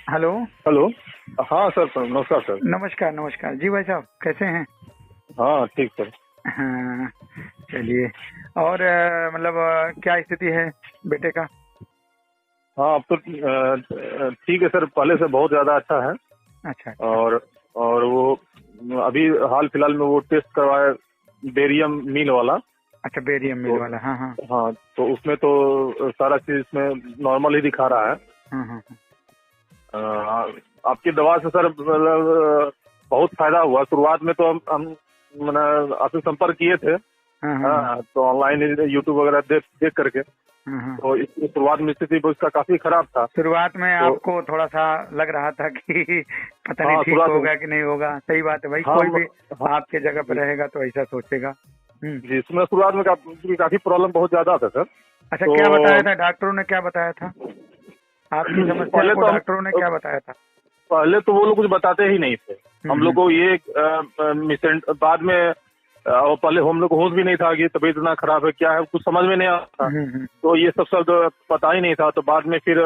Hello. Hello. हाँ sir, नमस्कार sir. नमस्कार नमस्कार जी भाई साहब, कैसे हैं? हाँ ठीक सर। हाँ, चलिए। और मतलब क्या स्थिति है बेटे का? हाँ अब तो ठीक है सर, पहले से बहुत ज़्यादा अच्छा है। अच्छा अच्छा। और वो अभी हाल फिलहाल में वो टेस्ट करवाया, बेरियम मील वाला। अच्छा, बेरियम मिल तो वाला, हाँ हाँ। हाँ, तो उसमें तो सारा चीज़ इसमें नॉर्मल ही दिखा रहा है। हाँ हाँ आपकी दवा से सर मतलब बहुत फायदा हुआ। शुरुआत में तो हम मैंने आपसे संपर्क किए थे। हाँ हाँ हाँ हाँ, तो ऑनलाइन यूट्यूब वगैरह देख करके। हाँ हाँ। तो इसकी शुरुआत में स्थिति उसका काफी खराब था। शुरुआत में तो आपको थोड़ा सा लग रहा था कि पता नहीं हाँ, ठीक शुरुआत में होगा कि नहीं होगा। सही बात है भाई, हाँ कोई भी हाँ आपके जगह पर जी रहेगा तो ऐसा सोचेगा। जी, इसमें शुरुआत में काफी प्रॉब्लम बहुत ज्यादा था सर। अच्छा, तो क्या बताया था डॉक्टरों ने, क्या बताया था? आपकी समस्या पहले को तो हम डॉक्टरों ने क्या बताया था? पहले तो वो लोग कुछ बताते ही नहीं थे हम लोग हम्म को। ये बाद में और पहले हम लोग को होश भी नहीं था कि तबीयत इतना खराब है, क्या है, कुछ समझ में नहीं आता था। हम्म। तो ये सब शब्द पता ही नहीं था। तो बाद में फिर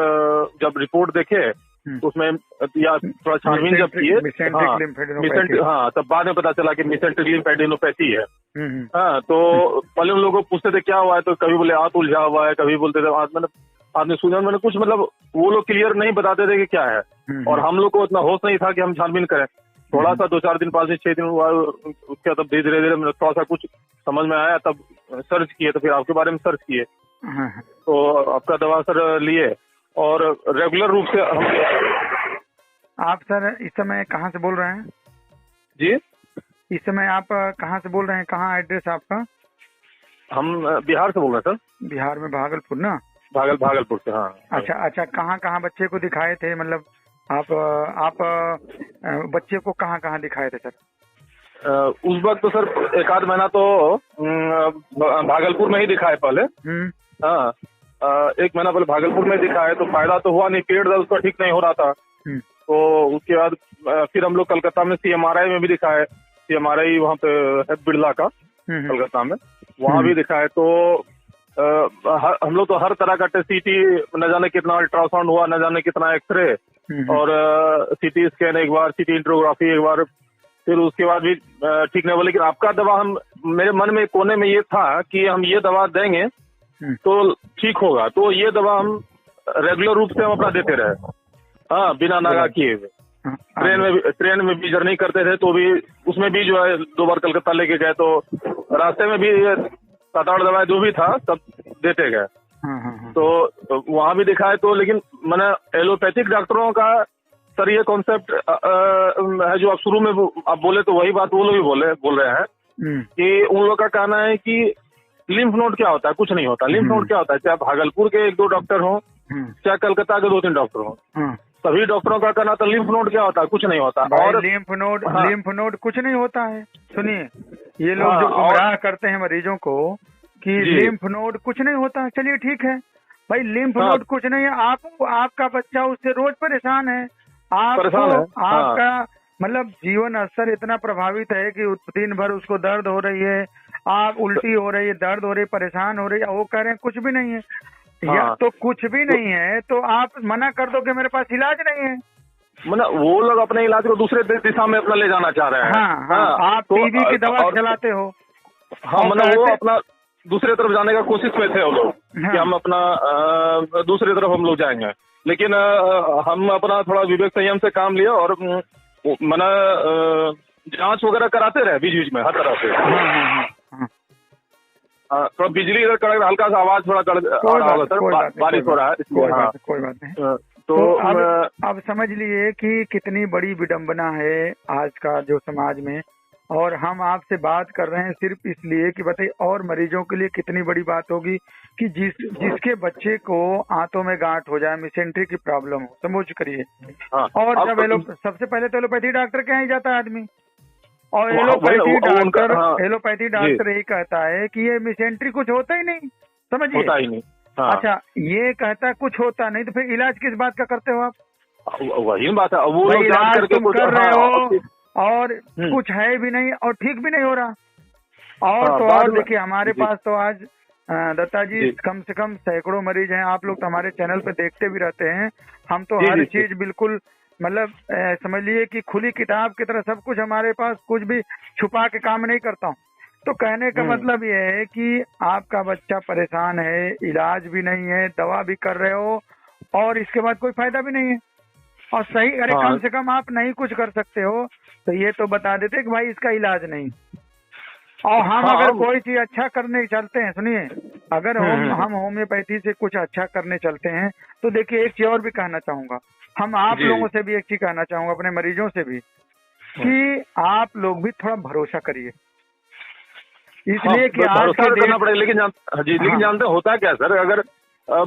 जब रिपोर्ट देखे तो उसमें या थोड़ा छानबीन जब किए। मिसेंट्रिक हाँ, लिम्फेडेनोपैथी। हाँ, तब बाद में पता चला कि मिसेंट्रिक लिम्फेडेनोपैथी है। हम्म। हाँ, तो पहले उन लोगों को पूछते थे क्या हुआ है, तो कभी बोले हाथ उलझा हुआ है, कभी बोलते थे हाथ, मतलब आपने सुना, मैंने कुछ मतलब वो लोग क्लियर नहीं बताते थे कि क्या है। और हम लोग को इतना होश नहीं था कि हम छानबीन करें। थोड़ा सा 2-4 दिन, 5 दिन, 6 दिन हुआ, उसके तब धीरे धीरे मतलब थोड़ा सा कुछ समझ में आया, तब सर्च किए, तो फिर आपके बारे में सर्च किए। हाँ। तो आपका दवा सर लिए और रेगुलर रूप से हम। आप सर इस समय कहाँ से बोल रहे हैं? जी, इस समय आप कहाँ से बोल रहे हैं? कहाँ एड्रेस आपका? हम बिहार से बोल रहे हैं सर। बिहार में भागलपुर ना? भागलपुर से, हाँ। अच्छा अच्छा, कहाँ कहाँ बच्चे को दिखाए थे? मतलब आप बच्चे को कहाँ कहाँ दिखाए थे सर? उस वक्त तो सर एक आध महीना तो भागलपुर में ही दिखाए पहले। हाँ, 1 महीना पहले भागलपुर में दिखाए तो फायदा तो हुआ नहीं, पेट दर्द उसका ठीक नहीं हो रहा था। तो उसके बाद फिर हम लोग कलकत्ता में CMRI में भी दिखाए। CMRI वहाँ पे है बिरला का, कलकत्ता में, वहाँ भी दिखाए। तो हम लोग तो हर तरह का टेस्ट, CT, न जाने कितना अल्ट्रासाउंड हुआ, न जाने कितना एक्सरे, और CT स्कैन एक बार, CT इंट्रोग्राफी एक बार, फिर उसके बाद भी ठीक नहीं हुआ। लेकिन आपका दवा, हम मेरे मन में कोने में ये था कि हम ये दवा देंगे तो ठीक होगा। तो ये दवा हम रेगुलर रूप से हम अपना देते रहे, हाँ, बिना नागा किए हुए। ट्रेन में भी जर्नी करते थे तो भी उसमें भी जो है 2 बार कलकत्ता लेके गए, तो रास्ते में भी 7-8 दवाएं जो भी था सब देते गए। तो वहाँ भी दिखाए। तो लेकिन मैंने एलोपैथिक डॉक्टरों का सर ये कॉन्सेप्ट है जो आप शुरू में आप बोले, तो वही बात वो लोग भी बोल रहे हैं कि उन लोग का कहना है कि लिम्फ नोड क्या होता है, कुछ नहीं होता। लिम्फ नोड क्या होता है, चाहे भागलपुर के 1-2 डॉक्टर हों, चाहे कलकत्ता के 2-3 डॉक्टर हों, सभी डॉक्टरों का कहना था लिम्फ नोड क्या होता है, कुछ नहीं होता। और लिम्फ नोड कुछ नहीं होता है। सुनिए, ये लोग जो गुमराह करते हैं मरीजों को कि लिम्फ नोड कुछ नहीं होता है। चलिए ठीक है भाई, लिम्फ नोड कुछ नहीं है। आपका बच्चा उससे रोज परेशान है। आपका मतलब जीवन स्तर इतना प्रभावित है कि दिन भर उसको दर्द हो रही है, आप उल्टी हो रही है, दर्द हो रही है, परेशान हो रही है, वो कह रहे हैं कुछ भी नहीं है। या तो कुछ भी नहीं है तो आप मना कर दो कि मेरे पास इलाज नहीं है। मतलब वो लोग अपने इलाज को दूसरे दिशा में अपना ले जाना चाह रहे हैं। हाँ, आप टीबी की दवा खिलाते हो। हाँ, मतलब वो अपना दूसरे तरफ जाने का कोशिश में थे वो लोग कि हम अपना दूसरी तरफ हम लोग जाएंगे। लेकिन हम अपना थोड़ा विवेक संयम से काम लिया और मना जांच वगैरह कराते रहे बीच बीच में हर तरह से। थोड़ा बिजली इधर कड़क, हल्का सा आवाज थोड़ा कड़क आ रहा होगा सर, बारिश हो रहा है इसलिए। कोई बात नहीं। तो अब समझ लिए कि कितनी बड़ी विडंबना है आज का जो समाज में, और हम आपसे बात कर रहे हैं सिर्फ इसलिए कि बताइए और मरीजों के लिए कितनी बड़ी बात होगी कि जिसके बच्चे को आंतों में गांठ हो जाए, मिसेंट्री की प्रॉब्लम हो, समझ करिए। और जब सबसे पहले तो एलोपैथी डॉक्टर के यहाँ ही जाता है आदमी, और एलोपैथी डॉक्टर यही कहता है कि ये मिसेंट्री कुछ होता ही नहीं, समझिए, होता ही नहीं। अच्छा, ये कहता कुछ होता नहीं तो फिर इलाज किस बात का करते हो आप? वही बात है, वो लोग इलाज तुम कर रहे हो और कुछ है भी नहीं और ठीक भी नहीं हो रहा। और तो और देखिए, हमारे पास तो आज दत्ता जी कम से कम सैकड़ों मरीज हैं, आप लोग तो हमारे चैनल पे देखते भी रहते हैं। हम तो हर चीज बिल्कुल मतलब समझ लीजिए कि खुली किताब की तरह सब कुछ हमारे पास, कुछ भी छुपा के काम नहीं करता हूँ। तो कहने का मतलब ये है कि आपका बच्चा परेशान है, इलाज भी नहीं है, दवा भी कर रहे हो और इसके बाद कोई फायदा भी नहीं है और सही, अरे कम से कम आप नहीं कुछ कर सकते हो तो ये तो बता देते कि भाई इसका इलाज नहीं। और हम अगर कोई चीज अच्छा करने चलते हैं, सुनिए, अगर हम होम्योपैथी से कुछ अच्छा करने चलते हैं तो देखिए एक चीज और भी कहना चाहूंगा, हम आप लोगों से भी एक चीज कहना चाहूंगा, अपने मरीजों से भी, कि आप लोग भी थोड़ा भरोसा करिए, इसलिए कि आज के करना पड़ेगा। लेकिन जानते होता है क्या सर, अगर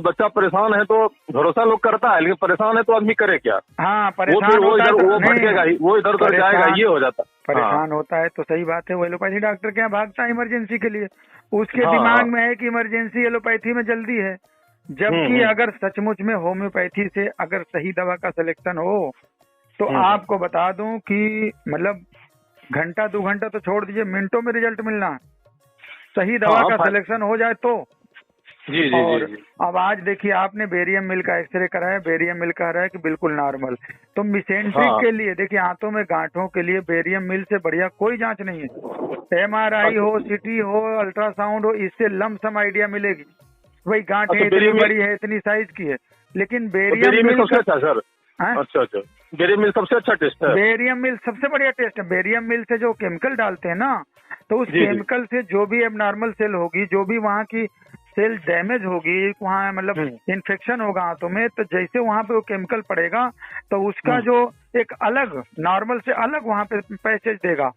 बच्चा परेशान है तो भरोसा लोग करता है, लेकिन परेशान है तो आदमी करे क्या? हाँ, परेशान वो भटकेगा ही, वो इधर उधर जाएगा, ये हो जाता। परेशान होता है तो सही बात है, वो एलोपैथी डॉक्टर के यहाँ भागता है इमरजेंसी के लिए, उसके दिमाग में है कि इमरजेंसी एलोपैथी में जल्दी है, जबकि अगर सचमुच में होम्योपैथी से अगर सही दवा का सिलेक्शन हो तो आपको बता दूं कि मतलब घंटा 2 घंटा तो छोड़ दीजिए, मिनटों में रिजल्ट मिलना, सही दवा का सिलेक्शन हो जाए तो। और अब आज देखिए आपने बेरियम मिल का एक्सरे कराया, बेरियम मिल कह रहा है कि बिल्कुल नॉर्मल, तो मिसेंट्रिक के लिए देखिए आंतों में गांठों के लिए बेरियम मिल से बढ़िया कोई जांच नहीं है। MRI हो, CT हो, अल्ट्रासाउंड हो, इससे लमसम आइडिया मिलेगी भाई गांठ इतनी बड़ी है, इतनी साइज की है, लेकिन बेरियम मिल सबसे अच्छा सर। अच्छा, बेरियम मिल सबसे अच्छा टेस्ट है। बेरियम मिल सबसे बढ़िया टेस्ट है। बेरियम मिल से जो केमिकल डालते हैं ना, तो उस केमिकल से जो भी एबनॉर्मल सेल होगी, जो भी वहाँ की सेल डैमेज होगी, वहाँ मतलब इन्फेक्शन होगा हाथों में, तो जैसे वहाँ पे वो केमिकल पड़ेगा तो उसका जो एक अलग नॉर्मल से अलग वहाँ पे पैसेज देगा,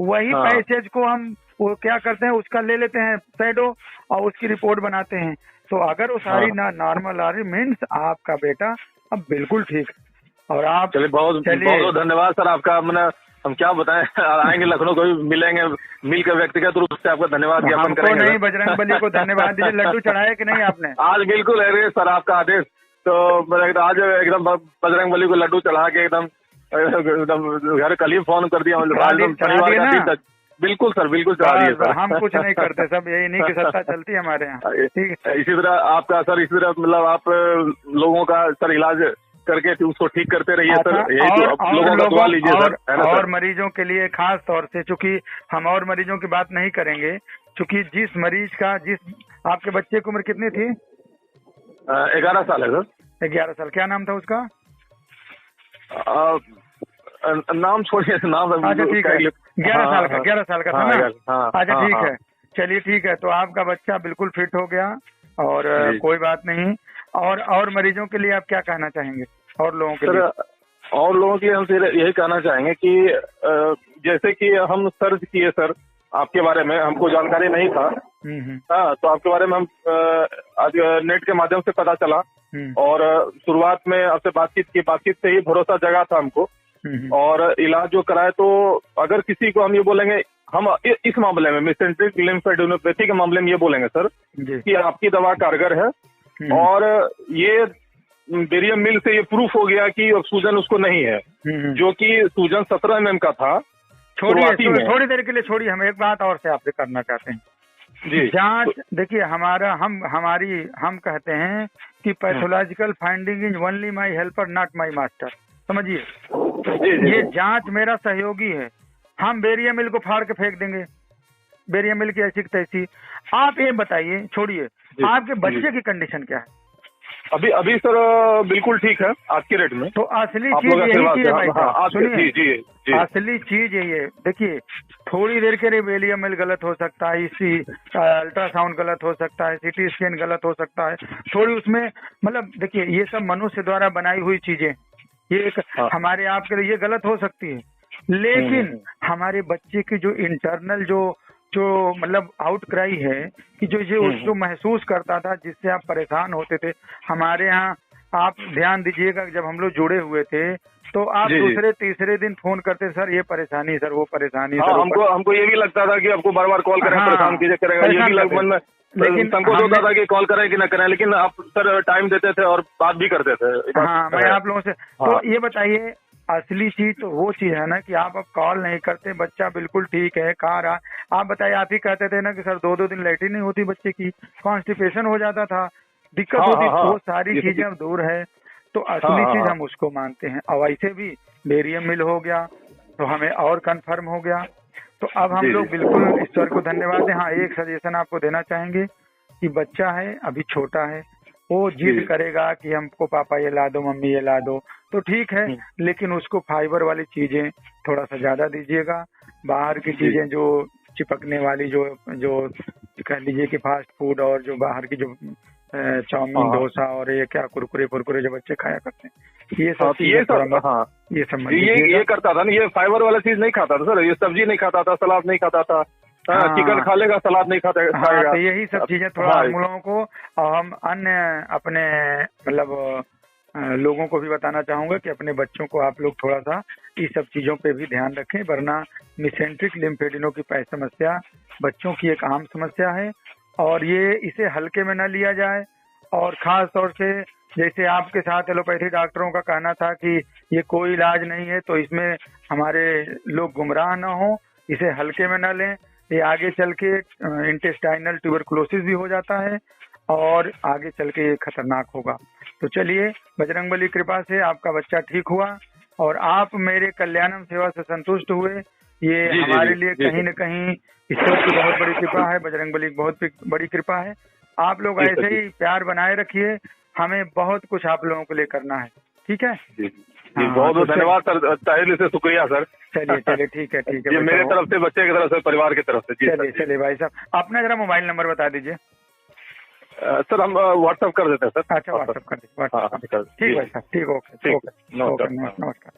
वही पैसेज को हम वो क्या करते हैं, उसका ले लेते हैं शैडो और उसकी रिपोर्ट बनाते हैं। तो अगर वो सारी नॉर्मल आ रही मीन्स आपका बेटा अब बिल्कुल ठीक। और आप चलिए बहुत धन्यवाद सर आपका, मैंने हम क्या बताएं, आएंगे लखनऊ को भी मिलेंगे, मिलकर व्यक्तिगत रूप से आपका धन्यवाद ज्ञापन करेंगे। नहीं, बजरंग बली को धन्यवाद दीजिए। लड्डू चढ़ाए कि नहीं आपने? आज बिल्कुल है सर आपका आदेश, तो आज एकदम बजरंग बली को लड्डू चढ़ा के एकदम घर कल ही फोन कर दिया शनिवार का। बिल्कुल सर, बिल्कुल चढ़ा दिए सर। हम कुछ नहीं करते, सब यही नहीं की सत्ता चलती है हमारे यहाँ। ठीक है, इसी तरह आपका सर, इसी तरह मतलब आप लोगों का सर इलाज करके उसको ठीक करते रहिए सर, यही तो लोगों का दुआ लीजिए सर। और मरीजों के लिए खास तौर से, चूंकि हम और मरीजों की बात नहीं करेंगे, चूंकि जिस मरीज का, जिस आपके बच्चे की उम्र कितनी थी? 11 साल है सर। 11 साल, क्या नाम था उसका? नाम छोड़िए, नाम। अच्छा ठीक है, 11 साल का था ना? अच्छा ठीक है, चलिए ठीक है, तो आपका बच्चा बिल्कुल फिट हो गया और कोई बात नहीं। और मरीजों के लिए आप क्या कहना चाहेंगे, और लोगों के लिए? और लोगों के लिए हम यही कहना चाहेंगे कि जैसे कि हम सर्च किए सर आपके बारे में, हमको जानकारी नहीं था। तो आपके बारे में हम आज नेट के माध्यम से पता चला और शुरुआत में आपसे बातचीत से ही भरोसा जगा था हमको। और इलाज जो कराए, तो अगर किसी को हम ये बोलेंगे, हम इस मामले में मिसेंट्रिक लिम्फेडेनोपैथी के मामले में ये बोलेंगे सर कि आपकी दवा कारगर है और ये बेरियम मिल से ये प्रूफ हो गया कि सूजन उसको नहीं है, जो कि सूजन 17 mm का था। छोड़िए, थोड़ी देर के लिए छोड़िए, हम एक बात और से आपसे करना चाहते हैं जी। जांच देखिए, हम कहते हैं कि pathological finding is only my helper not my master, समझिए। ये जांच मेरा सहयोगी है, हम बेरियम मिल को फाड़ के फेंक देंगे, बेरियम मिल की ऐसी तैसी। आप ये बताइए, छोड़िए, आपके बच्चे की कंडीशन क्या है? अभी सर बिल्कुल ठीक है आज के रेट में। तो असली चीज यही है भाई साहब, सुनिए, असली चीज यही है। देखिए, थोड़ी देर के लिए बेरियम मिल गलत हो सकता है, इसी अल्ट्रासाउंड गलत हो सकता है, CT स्कैन गलत हो सकता है, थोड़ी उसमें मतलब देखिए ये सब मनुष्य द्वारा बनाई हुई चीजें, ये एक हमारे आपके लिए ये गलत हो सकती है, लेकिन हमारे बच्चे की जो इंटरनल जो मतलब आउट क्राई है कि जो महसूस करता था, जिससे आप परेशान होते थे, हमारे यहाँ आप ध्यान दीजिएगा, जब हम लोग जुड़े हुए थे तो आप दूसरे तीसरे दिन फोन करते, सर ये परेशानी, सर वो परेशानी। हमको ये भी लगता था कि आपको बार बार कॉल करें, परेशान कीजिए करेगा, ये भी मन में लेकिन संकोच होता था कि कॉल करें कि न करें, लेकिन आप सर टाइम देते थे और बात भी करते थे। हाँ, मैं आप लोगों से तो ये बताइए, असली चीज तो वो चीज है ना कि आप अब कॉल नहीं करते, बच्चा बिल्कुल ठीक है, खा रहा। आप बताइए, आप ही कहते थे ना कि सर 2-2 दिन लैट्रिन नहीं होती बच्चे की, कॉन्स्टिपेशन हो जाता था, दिक्कत होती। वो सारी चीजें अब दूर है, तो असली चीज हम उसको मानते हैं। और वैसे भी बेरियम मिल हो गया तो हमें और कंफर्म हो गया। तो अब हम लोग बिल्कुल ईश्वर को धन्यवाद दें। हाँ, एक सजेशन आपको देना चाहेंगे कि बच्चा है, अभी छोटा है, वो जिद करेगा कि हमको पापा ये ला दो, मम्मी ये ला दो, तो ठीक है, लेकिन उसको फाइबर वाली चीजें थोड़ा सा ज्यादा दीजिएगा। बाहर की चीजें जो चिपकने वाली, जो कह लीजिए कि फास्ट फूड और जो बाहर की जो चाउमीन, डोसा और ये क्या कुरकुरे जो बच्चे खाया करते हैं, ये सब ये करता था ना, ये फाइबर वाला चीज नहीं खाता था सर, ये सब्जी नहीं खाता था, सलाद नहीं खाता था, चिकन खा लेगा, सलाद नहीं खाता। तो यही सब चीजें थोड़ा हम लोगों को, और हम अन्य अपने मतलब लोगों को भी बताना चाहूंगा कि अपने बच्चों को आप लोग थोड़ा सा इस सब चीजों पे भी ध्यान रखें, वरना मिसेंट्रिक लिम्फेडिनोपैथी समस्या बच्चों की एक आम समस्या है, और ये इसे हल्के में न लिया जाए। और खास तौर से जैसे आपके साथ एलोपैथी डॉक्टरों का कहना था कि ये कोई इलाज नहीं है, तो इसमें हमारे लोग गुमराह न हो, इसे हल्के में न लें। ये आगे चल के इंटेस्टाइनल ट्यूबरकुलोसिस भी हो जाता है, और आगे चल के ये खतरनाक होगा। तो चलिए, बजरंगबली कृपा से आपका बच्चा ठीक हुआ, और आप मेरे कल्याणम सेवा से संतुष्ट हुए, ये हमारे लिए कहीं न कहीं ईश्वर की बहुत बड़ी कृपा है, बजरंगबली की बहुत बड़ी कृपा है। आप लोग ऐसे ही प्यार बनाए रखिए, हमें बहुत कुछ आप लोगों को लिए करना है, ठीक है? बहुत बहुत धन्यवाद सर, तहे दिल से शुक्रिया सर। चलिए ठीक है ये मेरे तरफ से, बच्चे की तरफ से, परिवार की तरफ से। चलिए भाई साहब, अपना जरा मोबाइल नंबर बता दीजिए। सर हम व्हाट्सएप कर देते हैं सर। अच्छा, व्हाट्सएप कर दीजिए। ठीक भाई साहब, ठीक, ओके, नमस्कार।